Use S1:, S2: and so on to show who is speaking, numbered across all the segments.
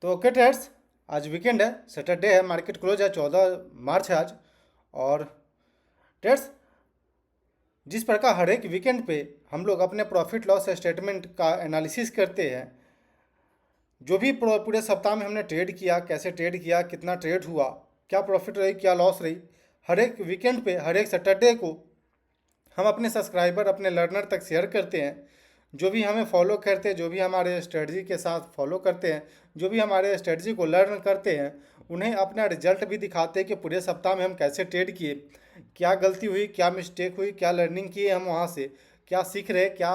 S1: तो okay trades, आज weekend है, सैटरडे है, मार्केट क्लोज है, 14 मार्च है आज। और ट्रेड्स, जिस प्रकार हर एक वीकेंड पे हम लोग अपने प्रॉफिट लॉस स्टेटमेंट का एनालिसिस करते हैं, जो भी पूरे सप्ताह में हमने ट्रेड किया, कैसे ट्रेड किया, कितना ट्रेड हुआ, क्या प्रॉफिट रही, क्या लॉस रही, हर एक वीकेंड पे हर एक सैटरडे को हम अपने सब्सक्राइबर, अपने लर्नर तक शेयर करते हैं। जो भी हमें फॉलो करते हैं, जो भी हमारे स्ट्रेटजी के साथ फॉलो करते हैं, जो भी हमारे स्ट्रेटजी को लर्न करते हैं, उन्हें अपना रिजल्ट भी दिखाते हैं कि पूरे सप्ताह में हम कैसे ट्रेड किए, क्या गलती हुई, क्या मिस्टेक हुई, क्या लर्निंग किए हम वहाँ से, क्या सीख रहे, क्या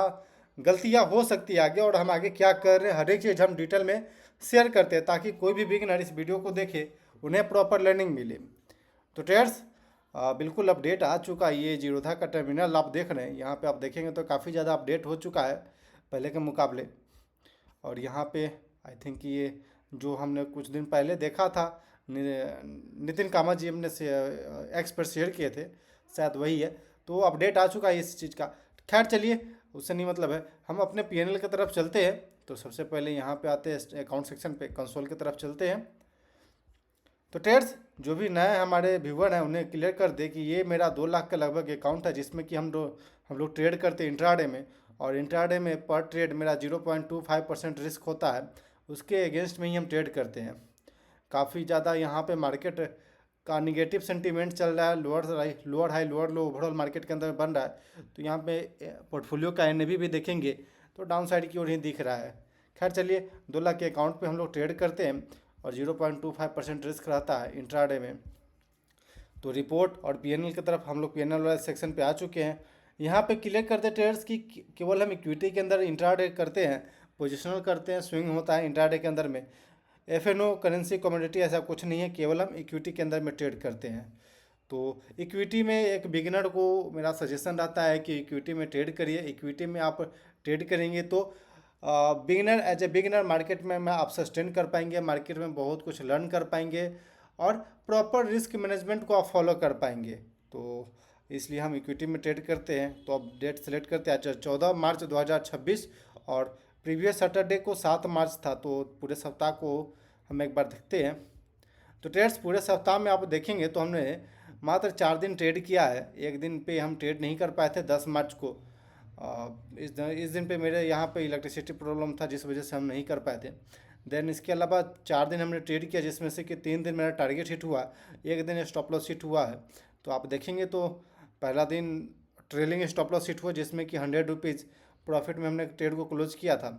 S1: गलतियाँ हो सकती है आगे, और हम आगे क्या कर रहे हैं, हर एक चीज़ हम डिटेल में शेयर करते हैं ताकि कोई भी बिगिनर इस वीडियो को देखे, उन्हें प्रॉपर लर्निंग मिले। तो ट्रेड्स, बिल्कुल अपडेट आ चुका है। ये जीरोधा का टर्मिनल आप देख रहे हैं, यहाँ पे आप देखेंगे तो काफ़ी ज़्यादा अपडेट हो चुका है पहले के मुकाबले। और यहाँ पे आई थिंक ये जो हमने कुछ दिन पहले देखा था, नितिन कामत जी हमने एक्स पर शेयर किए थे, शायद वही है। तो अपडेट आ चुका है इस चीज़ का। खैर चलिए, उससे नहीं मतलब है, हम अपने पीएनएल की तरफ चलते हैं। तो सबसे पहले यहाँ पे आते हैं अकाउंट सेक्शन पे, कंसोल की तरफ चलते हैं। तो ट्रेड्स, जो भी नए हमारे व्यूवर हैं उन्हें क्लियर कर दे कि ये मेरा 2 लाख के लगभग अकाउंट है, जिसमें कि हम लोग ट्रेड करते हैं इंट्राडे में। और इंट्राडे में पर ट्रेड मेरा 0.25% रिस्क होता है, उसके अगेंस्ट में ही हम ट्रेड करते हैं। काफ़ी ज़्यादा यहाँ पे मार्केट का निगेटिव सेंटीमेंट चल रहा है, लोअर हाई लोअर लो ओवरऑल मार्केट के अंदर बन रहा है। तो यहाँ पे पोर्टफोलियो का एनएवी भी देखेंगे तो डाउन साइड की ओर ही दिख रहा है। खैर चलिए, 2 लाख के अकाउंट पे हम लोग ट्रेड करते हैं और 0.25% रिस्क रहता है इंट्राडे में। तो रिपोर्ट और पीएनएल की तरफ हम लोग पीएनएल वाले सेक्शन पे आ चुके हैं। यहाँ पे क्लियर करते ट्रेडर्स की केवल हम इक्विटी के अंदर इंट्राडे करते हैं, पोजिशनल करते हैं, स्विंग होता है इंट्राडे के अंदर में। एफएनओ करेंसी कमोडिटी ऐसा कुछ नहीं है, केवल हम इक्विटी के अंदर में ट्रेड करते हैं। तो इक्विटी में एक बिगिनर को मेरा सजेशन रहता है कि इक्विटी में ट्रेड करिए। इक्विटी में आप ट्रेड करेंगे तो beginner as a beginner market में आप सस्टेन कर पाएंगे, मार्केट में बहुत कुछ लर्न कर पाएंगे और प्रॉपर रिस्क मैनेजमेंट को आप फॉलो कर पाएंगे। तो इसलिए हम इक्विटी में ट्रेड करते हैं। तो अब डेट सेलेक्ट करते हैं, 14 मार्च 2026, और प्रीवियस सैटरडे को 7 मार्च था। तो पूरे सप्ताह को हम एक बार देखते हैं। तो ट्रेड्स, पूरे सप्ताह में आप देखेंगे तो हमने मात्र 4 दिन ट्रेड किया है। एक दिन पे हम ट्रेड नहीं कर पाए थे, 10 मार्च को। इस दिन पे मेरे यहाँ पे इलेक्ट्रिसिटी प्रॉब्लम था, जिस वजह से हम नहीं कर पाए थे। देन इसके अलावा 4 दिन हमने ट्रेड किया, जिसमें से कि 3 दिन मेरा टारगेट हिट हुआ, एक दिन स्टॉप लॉस हिट हुआ है। तो आप देखेंगे तो पहला दिन ट्रेलिंग स्टॉप लॉस हिट हुआ, जिसमें कि 100 रुपीज़ प्रॉफिट में हमने ट्रेड को क्लोज किया था।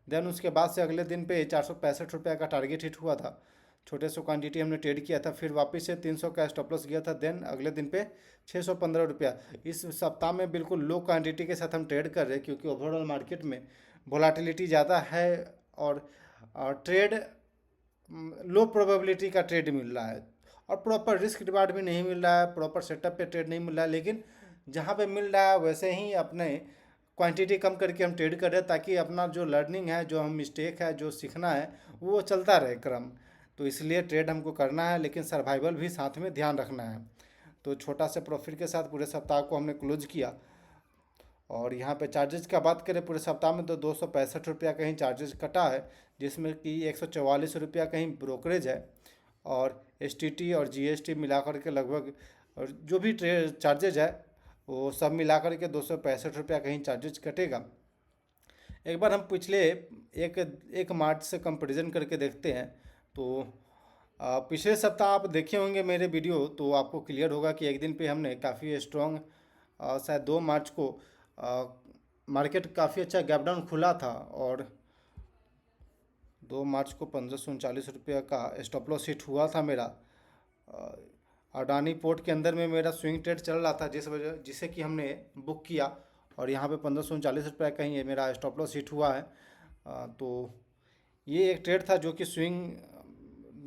S1: देन उसके बाद से अगले दिन पे 465 रुपये का टारगेट हिट हुआ था, छोटे से क्वांटिटी हमने ट्रेड किया था। फिर वापस से 300 का स्टॉप लॉस गया था। देन अगले दिन पे 615 रुपया। इस सप्ताह में बिल्कुल लो क्वांटिटी के साथ हम ट्रेड कर रहे हैं, क्योंकि ओवरऑल मार्केट में वोलाटिलिटी ज़्यादा है और ट्रेड लो प्रोबेबिलिटी का ट्रेड मिल रहा है, और प्रॉपर रिस्क रिवार्ड भी नहीं मिल रहा है, प्रॉपर सेटअप पे ट्रेड नहीं मिल रहा है। लेकिन जहाँ पे मिल रहा है वैसे ही अपने क्वांटिटी कम करके हम ट्रेड कर रहे हैं, ताकि अपना जो लर्निंग है, जो हम मिस्टेक है, जो सीखना है, वो चलता रहे क्रम। तो इसलिए ट्रेड हमको करना है, लेकिन सर्वाइवल भी साथ में ध्यान रखना है। तो छोटा सा प्रॉफिट के साथ पूरे सप्ताह को हमने क्लोज किया। और यहाँ पे चार्जेस का बात करें, पूरे सप्ताह में तो 265 रुपया कहीं चार्जेस कटा है, जिसमें कि 144 रुपया कहीं ब्रोकरेज है, और एसटीटी और जीएसटी मिलाकर के लगभग, और जो भी चार्जेज है वो सब मिलाकर के 265 रुपया कहीं चार्जेज कटेगा। एक बार हम पिछले एक एक मार्च से कंपैरिजन करके देखते हैं। तो पिछले सप्ताह आप देखे होंगे मेरे वीडियो, तो आपको क्लियर होगा कि एक दिन पे हमने काफ़ी स्ट्रॉन्ग, शायद 2 मार्च को मार्केट काफ़ी अच्छा गैप डाउन खुला था, और 2 मार्च को 1539 रुपया का स्टॉप लॉस हिट हुआ था मेरा। अडानी पोर्ट के अंदर में मेरा स्विंग ट्रेड चल रहा था, जिसे कि हमने बुक किया, और यहाँ पे 1539 रुपया कहीं है मेरा स्टॉप लॉस हिट हुआ है। तो ये एक ट्रेड था जो कि स्विंग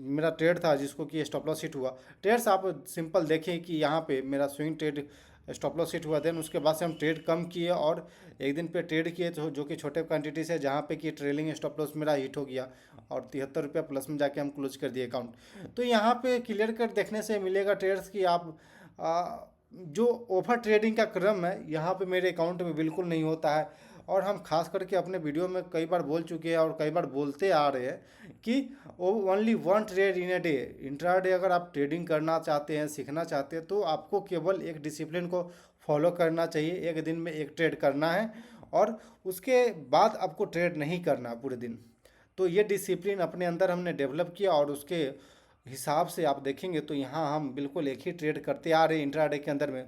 S1: मेरा ट्रेड था, जिसको कि स्टॉप लॉस हिट हुआ। ट्रेड्स आप सिंपल देखें कि यहाँ पे मेरा swing trade stop loss hit हुआ। देन उसके बाद से हम ट्रेड कम किए, और एक दिन पे ट्रेड किए तो जो कि छोटे क्वांटिटी से, जहाँ पे कि ट्रेलिंग स्टॉप लॉस मेरा हिट हो गया, और 73 रुपया प्लस में जाके हम क्लोज कर दिए अकाउंट। तो यहाँ पे क्लियर कट देखने से मिलेगा ट्रेड्स कि आप जो ओवर ट्रेडिंग का क्रम है यहाँ पे मेरे अकाउंट में बिल्कुल नहीं होता है। और हम खास करके अपने वीडियो में कई बार बोल चुके हैं और कई बार बोलते आ रहे हैं कि वो only one trade in a day. Intraday अगर आप ट्रेडिंग करना चाहते हैं, सीखना चाहते हैं, तो आपको केवल एक डिसिप्लिन को फॉलो करना चाहिए। एक दिन में एक ट्रेड करना है और उसके बाद आपको ट्रेड नहीं करना पूरे दिन। तो ये डिसिप्लिन अपने अंदर हमने डेवलप किया और उसके हिसाब से आप देखेंगे तो यहाँ हम बिल्कुल एक ही ट्रेड करते आ रहे हैं इंट्राडे के अंदर में।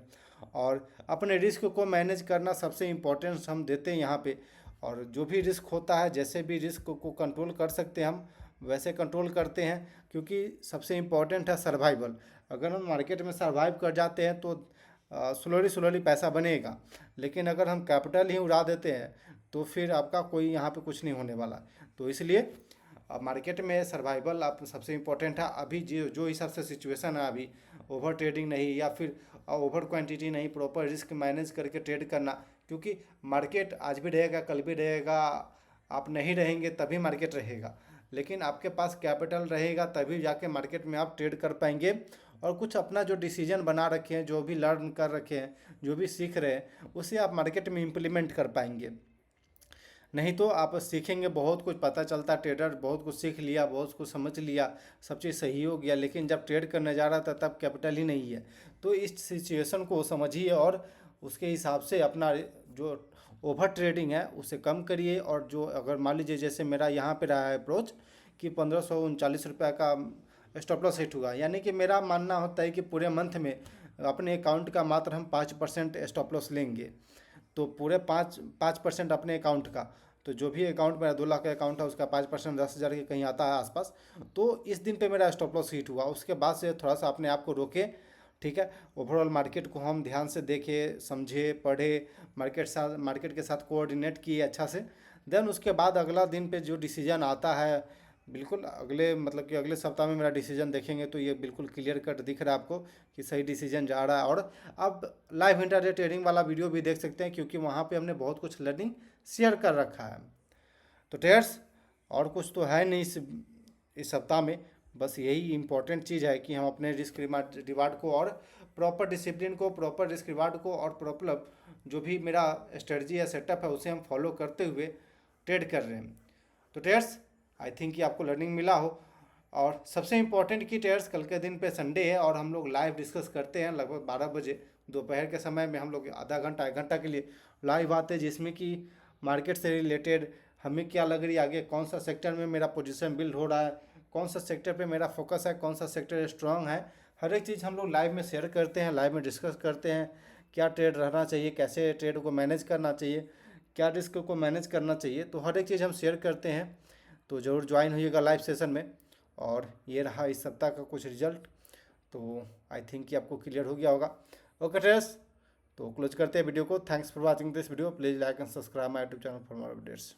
S1: और अपने रिस्क को मैनेज करना सबसे इम्पोर्टेंस हम देते हैं यहाँ पे। और जो भी रिस्क होता है, जैसे भी रिस्क को कंट्रोल कर सकते हैं हम वैसे कंट्रोल करते हैं, क्योंकि सबसे इम्पोर्टेंट है सर्वाइवल। अगर हम मार्केट में सर्वाइव कर जाते हैं तो स्लोली स्लोली पैसा बनेगा, लेकिन अगर हम कैपिटल ही उड़ा देते हैं तो फिर आपका कोई यहाँ पे कुछ नहीं होने वाला। तो इसलिए अब मार्केट में सर्वाइवल आप सबसे इम्पोर्टेंट है। अभी जो हिसाब से सिचुएशन है, अभी ओवर ट्रेडिंग नहीं या फिर ओवर क्वांटिटी नहीं, प्रॉपर रिस्क मैनेज करके ट्रेड करना, क्योंकि मार्केट आज भी रहेगा, कल भी रहेगा। आप नहीं रहेंगे तभी मार्केट रहेगा, लेकिन आपके पास कैपिटल रहेगा तभी जाके मार्केट में आप ट्रेड कर पाएंगे। और कुछ अपना जो डिसीजन बना रखे हैं, जो भी लर्न कर रखे हैं, जो भी सीख रहे हैं, उसे आप मार्केट में इम्प्लीमेंट कर पाएंगे। नहीं तो आप सीखेंगे, बहुत कुछ पता चलता, ट्रेडर बहुत कुछ सीख लिया, बहुत कुछ समझ लिया, सब चीज़ सही हो गया, लेकिन जब ट्रेड करने जा रहा था तब कैपिटल ही नहीं है। तो इस सिचुएशन को समझिए और उसके हिसाब से अपना जो ओवर ट्रेडिंग है उसे कम करिए। और जो अगर मान लीजिए जैसे मेरा यहाँ पे रहा है अप्रोच कि 1539 रुपये का स्टॉप लॉस हिट हुआ, यानी कि मेरा मानना होता है कि पूरे मंथ में अपने अकाउंट का मात्र हम 5% स्टॉप लॉस लेंगे। तो पूरे 5% अपने अकाउंट का, तो जो भी अकाउंट मेरा 2 लाख का अकाउंट है उसका 5% 10,000 के कहीं आता है आसपास। तो इस दिन पे मेरा स्टॉप लॉस हिट हुआ, उसके बाद से थोड़ा सा अपने आप को रोके, ठीक है। ओवरऑल मार्केट को हम ध्यान से देखे, समझे, पढ़े, मार्केट के साथ कोऑर्डिनेट किए अच्छा से। देन उसके बाद अगला दिन पे जो डिसीजन आता है, बिल्कुल अगले मतलब कि अगले सप्ताह में मेरा डिसीजन देखेंगे तो ये बिल्कुल क्लियर कट दिख रहा है आपको कि सही डिसीजन जा रहा है। और अब लाइव इंटरडे ट्रेडिंग वाला वीडियो भी देख सकते हैं, क्योंकि वहाँ पे हमने बहुत कुछ लर्निंग शेयर कर रखा है। तो ट्रेडर्स, और कुछ तो है नहीं इस सप्ताह में, बस यही इंपॉर्टेंट चीज़ है कि हम अपने रिस्क रिवार्ड को और प्रॉपर डिसिप्लिन को, प्रॉपर रिस्क रिवार्ड को और प्रॉपर जो भी मेरा स्ट्रेटजी या सेटअप है उसे हम फॉलो करते हुए ट्रेड कर रहे हैं। तो ट्रेडर्स, आई थिंक कि आपको लर्निंग मिला हो। और सबसे इम्पोर्टेंट कि ट्रेडर्स, कल के दिन पे संडे है और हम लोग लाइव डिस्कस करते हैं लगभग 12 बजे दोपहर के समय में। हम लोग आधा घंटा 1 घंटा के लिए लाइव आते हैं, जिसमें कि मार्केट से रिलेटेड हमें क्या लग रही है आगे, कौन सा सेक्टर में मेरा पोजीशन बिल्ड हो रहा है, कौन सा सेक्टर पे मेरा फोकस है, कौन सा सेक्टर स्ट्रांग है, हर एक चीज़ हम लोग लाइव में शेयर करते हैं, लाइव में डिस्कस करते हैं। क्या ट्रेड रहना चाहिए, कैसे ट्रेड को मैनेज करना चाहिए, क्या रिस्क को मैनेज करना चाहिए, तो हर एक चीज़ हम शेयर करते हैं। तो ज़रूर ज्वाइन होइएगा लाइव सेशन में। और ये रहा इस सप्ताह का कुछ रिजल्ट, तो आई थिंक कि आपको क्लियर हो गया होगा। ओके ट्रेडर्स, तो क्लोज करते हैं वीडियो को। Thanks for watching this video. Please like and subscribe my YouTube channel for more updates.